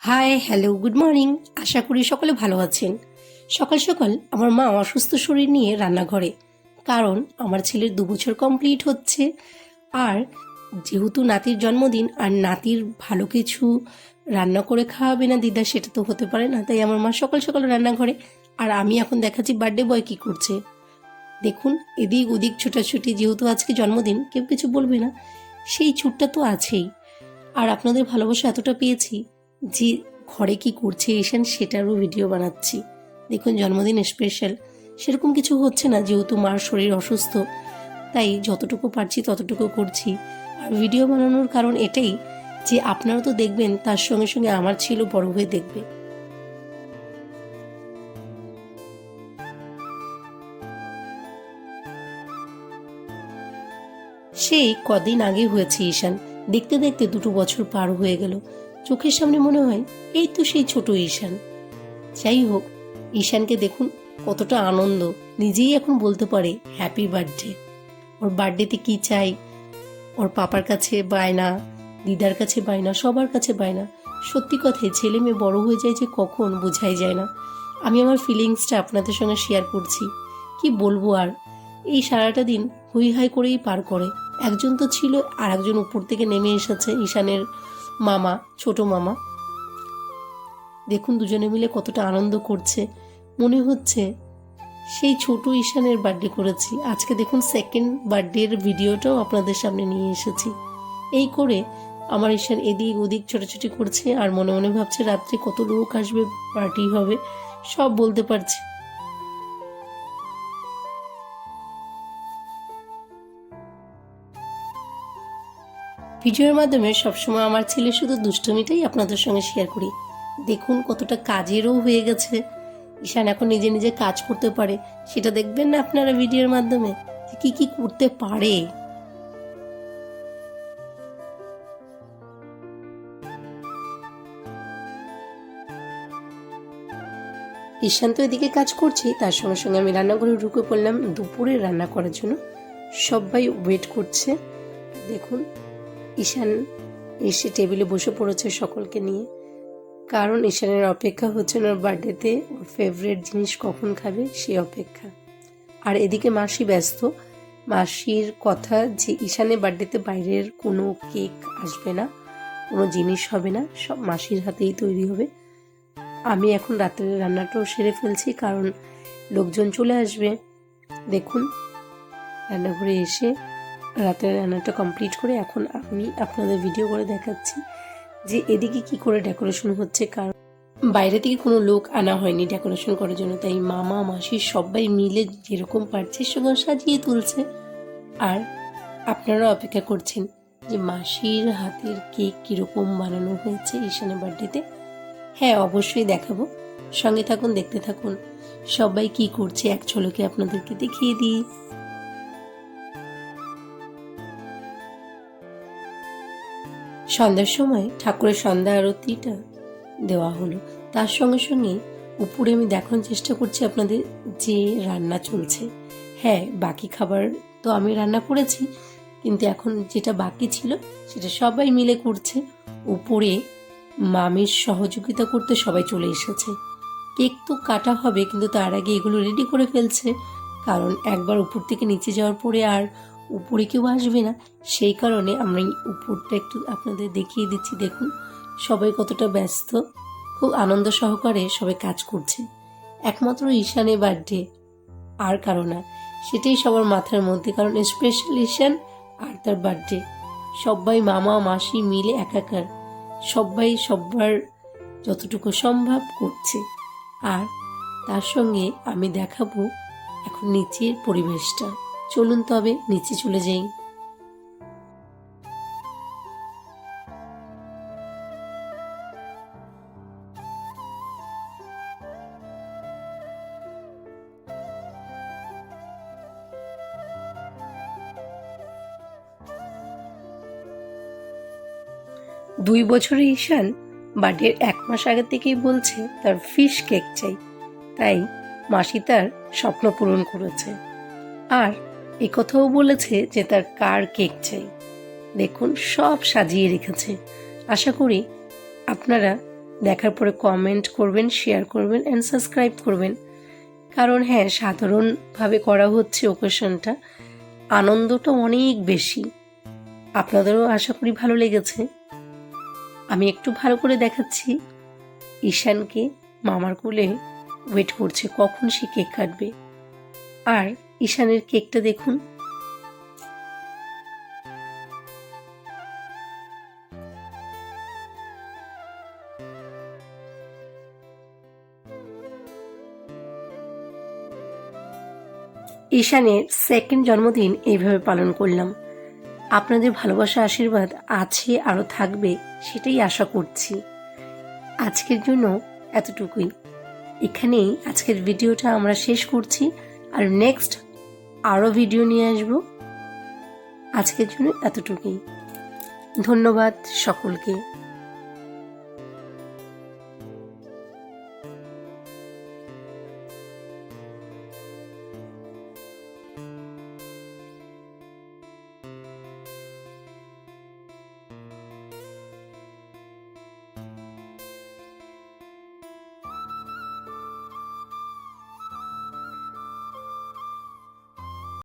High, hello, good morning. আশা করি সকলে ভালো আছেন। সকাল সকাল আমার মা অসুস্থ শরীর নিয়ে রান্নাঘরে, কারণ আমার ছেলের 2 বছর কমপ্লিট হচ্ছে। আর যেহেতু নাতির জন্মদিন, আর নাতির ভালো কিছু রান্না করে খাওয়াবে না দিদা, সেটা তো হতে পারে না। তাই আমার মা সকাল সকাল রান্নাঘরে, আর আমি এখন দেখাচ্ছি বার্থডে বয় কী করছে। দেখুন, এদিক ওদিক ছোটাছুটি, যেহেতু আজকে জন্মদিন কেউ কিছু বলবে না, সেই ছুটটা তো আছেই। আর আপনাদের ভালোবাসা এতটা পেয়েছি যে ঘরে কি করছে ঈশান সেটারও ভিডিও বানাচ্ছি। দেখুন, জন্মদিন স্পেশাল সেরকম কিছু হচ্ছে না, যেহেতু মার শরীর অসুস্থ, তাই যতটুকু পারছি ততটুকু করছি। আর ভিডিও বানানোর কারণ এটাই যে আপনারা তো দেখবেন, তার সঙ্গে সঙ্গে আমার ছিল বড় হয়ে দেখবে। সেই কদিন আগে হয়েছে ঈশান, দেখতে দেখতে 2 বছর পার হয়ে গেল। চোখের সামনে মনে হয় এই তো সেই ছোট ঈশান। যাই হোক, ঈশানকে দেখুন কতটা আনন্দ, নিজেই এখন বলতে পারে হ্যাপি বার্থডে। ওর বার্থডেতে কি চাই, ওর পাপার কাছে বায়না, দিদার কাছে বায়না, সবার কাছে বায়না। সত্যি কথাই, ছেলে মেয়ে বড় হয়ে যায় যে কখন বোঝাই যায় না। আমি আমার ফিলিংসটা আপনাদের সঙ্গে শেয়ার করছি। কি বলবো আর, এই সারাটা দিন হুই হাই করেই পার করে। একজন তো ছিল, আর একজন উপর থেকে নেমে এসেছে, ঈশানের মামা, ছোট মামা। দেখুন দুজনে মিলে কতটা আনন্দ করছে, মনে হচ্ছে সেই ছোট ঈশানের বার্থডে করেছি। আজকে দেখুন সেকেন্ড বার্থডের ভিডিওটাও আপনাদের সামনে নিয়ে এসেছি। এই করে আমার ঈশান এদিক ওদিক ছোটাছুটি করছে, আর মনে মনে ভাবছে রাত্রে কত লোক আসবে, পার্টি হবে, সব বলতে পারছে। ভিডিওর মাধ্যমে সবসময় আমার ছেলে শুধু দুষ্টমিটাই আপনাদের সঙ্গে শেয়ার করি। দেখুন কতটা কাজেরও হয়ে গেছে, ঈশান এখন নিজে নিজে কাজ করতে পারে। সেটা দেখবেন না আপনারা ভিডিওর মাধ্যমে, যে কি কি করতে পারে। ঈশান তো এদিকে কাজ করছি, তার সঙ্গে সঙ্গে আমি রান্নাঘরে ঢুকে পড়লাম দুপুরে রান্না করার জন্য। সবাই ওয়েট করছে। দেখুন, ঈশান এসে টেবিলে বসে পড়েছে সকলকে নিয়ে, কারণ ঈশানের অপেক্ষা হচ্ছে ওর বার্থডেতে ওর ফেভারিট জিনিস কখন খাবে সে অপেক্ষা। আর এদিকে মাসি ব্যস্ত। মাসির কথা যে ঈশানের বার্থডেতে বাইরের কোনো কেক আসবে না, কোনো জিনিস হবে না, সব মাসির হাতেই তৈরি হবে। আমি এখন রাত্রের রান্নাটাও সেরে ফেলছি, কারণ লোকজন চলে আসবে। দেখুন, রান্নাঘরে এসে রাতের রান্নাটা কমপ্লিট করে এখন আমি আপনাদের ভিডিও করে দেখাচ্ছি যে এদিকে কি করে ডেকোরেশন হচ্ছে। কারণ বাইরে থেকে কোনো লোক আনা হয়নি ডেকোরেশন করার জন্য, তাই মামা মাসি সবাই মিলে যেরকম পারছে সেরকম সাজিয়ে তুলছে। আর আপনারা অপেক্ষা করছেন যে মাসির হাতের কেক কীরকম বানানো হয়েছে ঈশানের বার্থডেতে। হ্যাঁ, অবশ্যই দেখাবো, সঙ্গে থাকুন, দেখতে থাকুন। সবাই কি করছে এক ঝলকে আপনাদেরকে দেখিয়ে দিই। সন্ধ্যার সময় ঠাকুরের সন্ধ্যা আরতিটা দেওয়া হলো, তার সঙ্গে সঙ্গে উপরে আমি দেখানোর চেষ্টা করছি আপনাদের যে রান্না চলছে। হ্যাঁ, বাকি খাবার তো আমি রান্না করেছি, কিন্তু এখন যেটা বাকি ছিল সেটা সবাই মিলে করছে। উপরে মামির সহযোগিতা করতে সবাই চলে এসেছে। কেক তো কাটা হবে, কিন্তু তার আগে এগুলো রেডি করে ফেলছে, কারণ একবার উপর থেকে নিচে যাওয়ার পরে আর উপরে কেউ আসবে না। সেই কারণে আমি উপরটা একটু আপনাদের দেখিয়ে দিচ্ছি। দেখুন সবাই কতটা ব্যস্ত, খুব আনন্দ সহকারে সবাই কাজ করছে। একমাত্র ঈশানের বার্থডে, আর কারো না, সেটাই সবার মাথার মধ্যে, কারণ স্পেশাল ঈশান আর তার বার্থডে। সবাই মামা মাসি মিলে একাকার, সবাই সবার যতটুকু সম্ভব করছে। আর তার সঙ্গে আমি দেখাবো এখন নিচের পরিবেশটা। চলুন তবে নিচে চলে যাই। 2 বছরের ঈশান বার্থডের 1 মাস আগে থেকেই বলছে তার ফিশ কেক চাই, তাই মাসি তার স্বপ্ন পূরণ করেছে। আর একথাও বলেছে যে তার কার কেক চাই। দেখুন সব সাজিয়ে রেখেছে। আশা করি আপনারা দেখার পরে কমেন্ট করবেন, শেয়ার করবেন অ্যান্ড সাবস্ক্রাইব করবেন। কারণ হ্যাঁ, সাধারণভাবে করা হচ্ছে ওকেশনটা, আনন্দটা অনেক বেশি। আপনাদেরও আশা করি ভালো লেগেছে। আমি একটু ভালো করে দেখাচ্ছি। ঈশানকে মামার কোলে ওয়েট করছে কখন সে কেক কাটবে। আর ঈশানের কেকটা দেখুন। ঈশানের সেকেন্ড জন্মদিন এইভাবে পালন করলাম। আপনাদের ভালোবাসা আশীর্বাদ আছে, আরও থাকবে, সেটাই আশা করছি। আজকের জন্য এতটুকুই। এখানেই আজকের ভিডিওটা আমরা শেষ করছি। আর নেক্সট আরও ভিডিও নিয়ে আসব। আজকের জন্য এতটুকুই। ধন্যবাদ সকলকে।